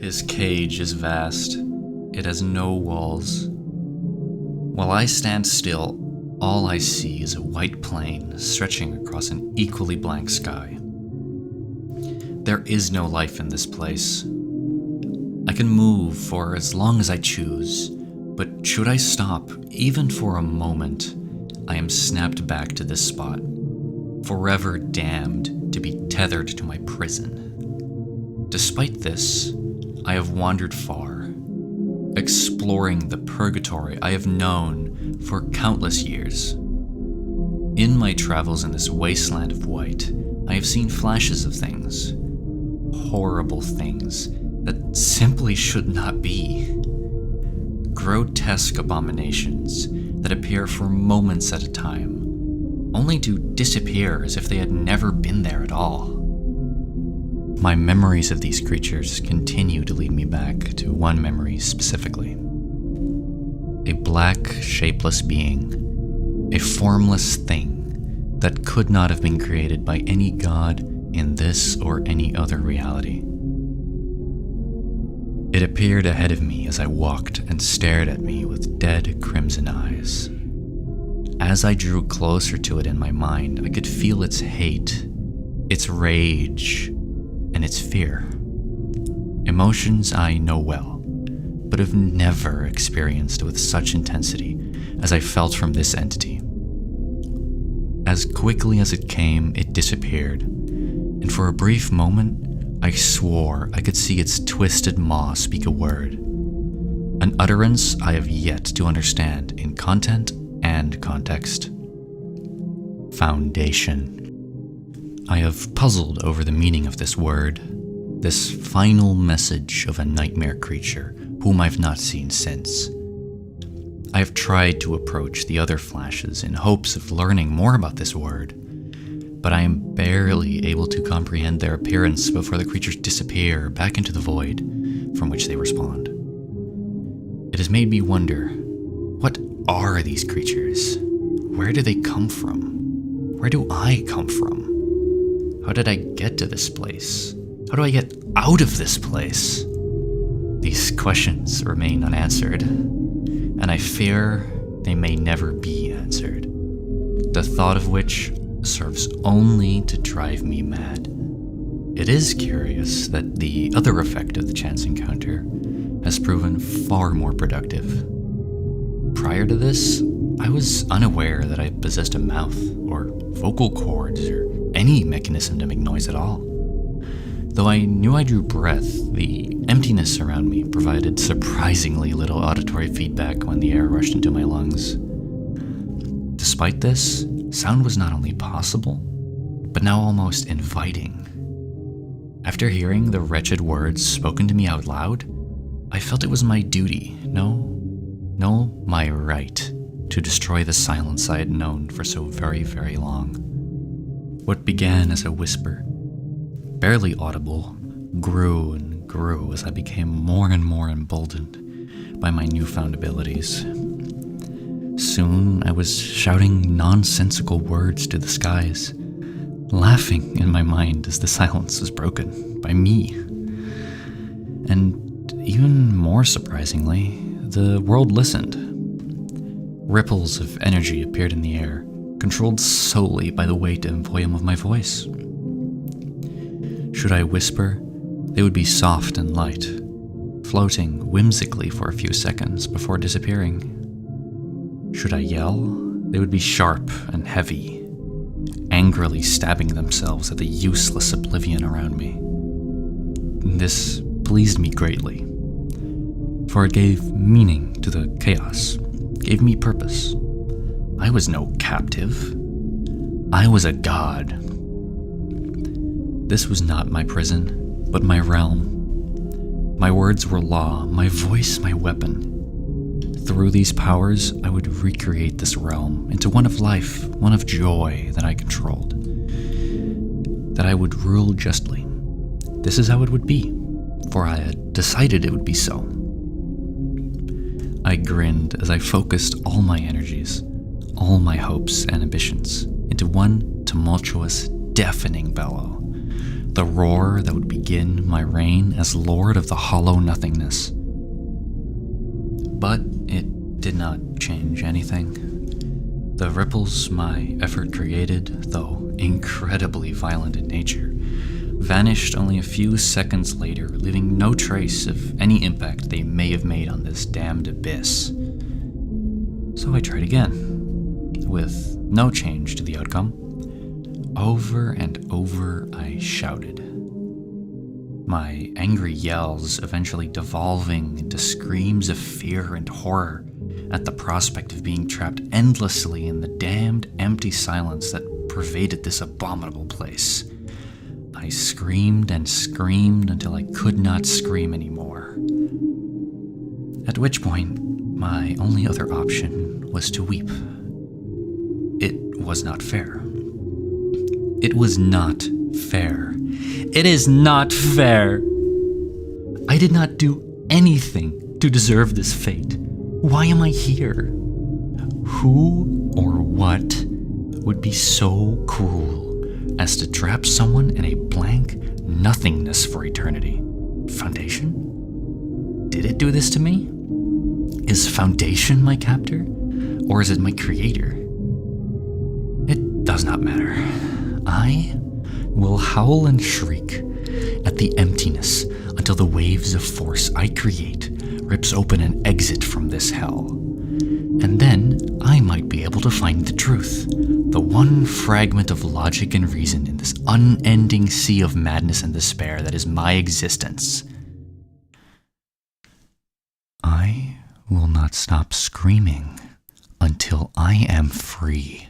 His cage is vast. It has no walls. While I stand still, all I see is a white plain stretching across an equally blank sky. There is no life in this place. I can move for as long as I choose, but should I stop, even for a moment, I am snapped back to this spot, forever damned to be tethered to my prison. Despite this, I have wandered far, exploring the purgatory I have known for countless years. In my travels in this wasteland of white, I have seen flashes of things, horrible things that simply should not be. Grotesque abominations that appear for moments at a time, only to disappear as if they had never been there at all. My memories of these creatures continue to lead me back to one memory specifically. A black, shapeless being, a formless thing that could not have been created by any god in this or any other reality. It appeared ahead of me as I walked and stared at me with dead crimson eyes. As I drew closer to it in my mind, I could feel its hate, its rage, and its fear. Emotions I know well, but have never experienced with such intensity as I felt from this entity. As quickly as it came, it disappeared, and for a brief moment, I swore I could see its twisted maw speak a word, an utterance I have yet to understand in content and context. Foundation. I have puzzled over the meaning of this word, this final message of a nightmare creature whom I've not seen since. I have tried to approach the other flashes in hopes of learning more about this word, but I am barely able to comprehend their appearance before the creatures disappear back into the void from which they respond. It has made me wonder, what are these creatures? Where do they come from? Where do I come from? How did I get to this place? How do I get out of this place? These questions remain unanswered, and I fear they may never be answered, the thought of which serves only to drive me mad. It is curious that the other effect of the chance encounter has proven far more productive. Prior to this, I was unaware that I possessed a mouth, or vocal cords, or any mechanism to make noise at all. Though I knew I drew breath, the emptiness around me provided surprisingly little auditory feedback when the air rushed into my lungs. Despite this, sound was not only possible, but now almost inviting. After hearing the wretched words spoken to me out loud, I felt it was my duty, no, my right, to destroy the silence I had known for so very, very long. What began as a whisper, barely audible, grew and grew as I became more and more emboldened by my newfound abilities. Soon I was shouting nonsensical words to the skies, laughing in my mind as the silence was broken by me. And even more surprisingly, the world listened. Ripples of energy appeared in the air, controlled solely by the weight and volume of my voice. Should I whisper, they would be soft and light, floating whimsically for a few seconds before disappearing. Should I yell, they would be sharp and heavy, angrily stabbing themselves at the useless oblivion around me. This pleased me greatly, for it gave meaning to the chaos, gave me purpose. I was no captive. I was a god. This was not my prison, but my realm. My words were law, my voice my weapon. Through these powers, I would recreate this realm into one of life, one of joy that I controlled. That I would rule justly. This is how it would be, for I had decided it would be so. I grinned as I focused all my energies, all my hopes and ambitions into one tumultuous, deafening bellow, the roar that would begin my reign as Lord of the Hollow Nothingness. But it did not change anything. The ripples my effort created, though incredibly violent in nature, vanished only a few seconds later, leaving no trace of any impact they may have made on this damned abyss. So I tried again, with no change to the outcome. Over and over I shouted, my angry yells eventually devolving into screams of fear and horror at the prospect of being trapped endlessly in the damned empty silence that pervaded this abominable place. I screamed and screamed until I could not scream anymore. At which point, my only other option was to weep. It was not fair. It was not fair. It is not fair. I did not do anything to deserve this fate. Why am I here? Who or what would be so cruel as to trap someone in a blank nothingness for eternity? Foundation? Did it do this to me? Is Foundation my captor? Or is it my creator? It does not matter. I will howl and shriek at the emptiness until the waves of force I create rips open an exit from this hell. And then I might be able to find the truth, the one fragment of logic and reason in this unending sea of madness and despair that is my existence. I will not stop screaming until I am free.